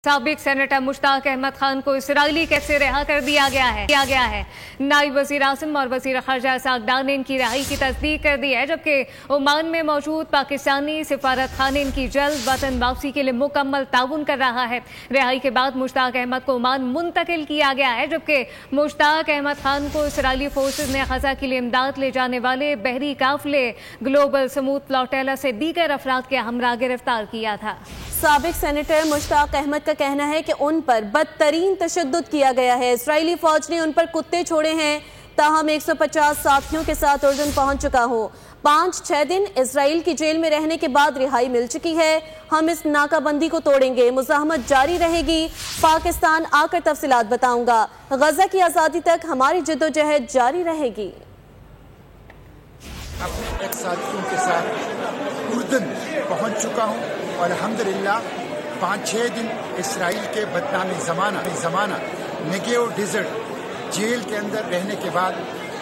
سابق سینیٹر مشتاق احمد خان کو اسرائیلی قید سے رہا کر دیا گیا ہے۔ نائب وزیر اعظم اور وزیر خارجہ اسحاق ڈار نے ان کی رہائی کی تصدیق کر دی ہے، جبکہ عمان میں موجود پاکستانی سفارت خانہ ان کی جلد وطن واپسی کے لیے مکمل تعاون کر رہا ہے۔ رہائی کے بعد مشتاق احمد کو عمان منتقل کیا گیا ہے، جبکہ مشتاق احمد خان کو اسرائیلی فورسز نے غزہ کے لیے امداد لے جانے والے بحری قافلے گلوبل سموتھ فلاٹیلا سے دیگر افراد کے ہمراہ گرفتار کیا تھا۔ سابق سینیٹر مشتاق احمد کا کہنا ہے کہ ان پر بدترین تشدد کیا گیا ہے۔ اسرائیلی فوج نے ان پر کتے چھوڑے ہیں، تاہم 150 ساتھیوں کے ساتھ اردن پہنچ چکا ہوں۔ 5-6 دن اسرائیل کی جیل میں رہنے کے بعد رہائی مل چکی ہے۔ ہم اس ناکہ بندی کو توڑیں گے، مزاحمت جاری رہے گی، پاکستان آ کر تفصیلات بتاؤں گا۔ غزہ کی آزادی تک ہماری جدوجہد جاری رہے گی۔ اپنے ایک ساتھیوں کے ساتھ اردن پہنچ چکا ہوں اور الحمدللہ 5-6 دن اسرائیل کے بدنام زمانہ نیگیو ڈیزرٹ جیل کے اندر رہنے کے بعد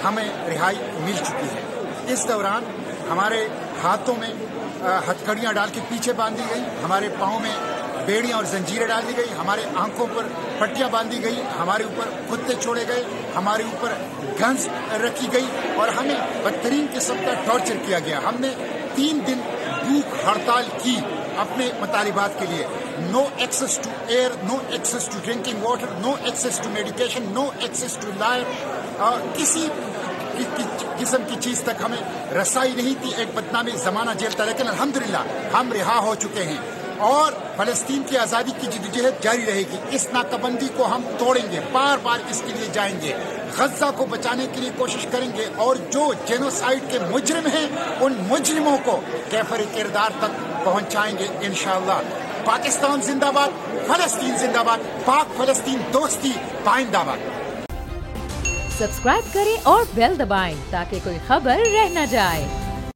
ہمیں رہائی مل چکی ہے۔ اس دوران ہمارے ہاتھوں میں ہتھکڑیاں ڈال کے پیچھے باندھی گئی، ہمارے پاؤں میں بیڑیاں اور زنجیریں ڈال دی گئی، ہمارے آنکھوں پر پٹیاں باندھی گئی، ہمارے اوپر کتے چھوڑے گئے، ہمارے اوپر گنز رکھی گئی اور ہمیں بدترین قسم کا ٹارچر کیا گیا۔ ہم نے 3 دن بھوک ہڑتال کی اپنے مطالبات کے لیے۔ No access to air, no access to drinking water, no access to medication, no access to life, اور کسی قسم کی چیز تک ہمیں رسائی نہیں تھی۔ ایک بدنامی زمانہ جیل تھا، لیکن الحمدللہ ہم رہا ہو چکے ہیں اور فلسطین کی آزادی کی جدوجہد جاری رہے گی۔ اس ناکہ بندی کو ہم توڑیں گے، بار بار اس کے لیے جائیں گے، غزہ کو بچانے کے لیے کوشش کریں گے، اور جو جینوسائیڈ کے مجرم ہیں ان مجرموں کو کیفر کردار تک پہنچائیں گے انشاءاللہ۔ پاکستان زندہ باد، فلسطین زندہ باد، پاک فلسطین دوستی پائندہ باد۔ سبسکرائب کریں اور بیل دبائیں تاکہ کوئی خبر رہ نہ جائے۔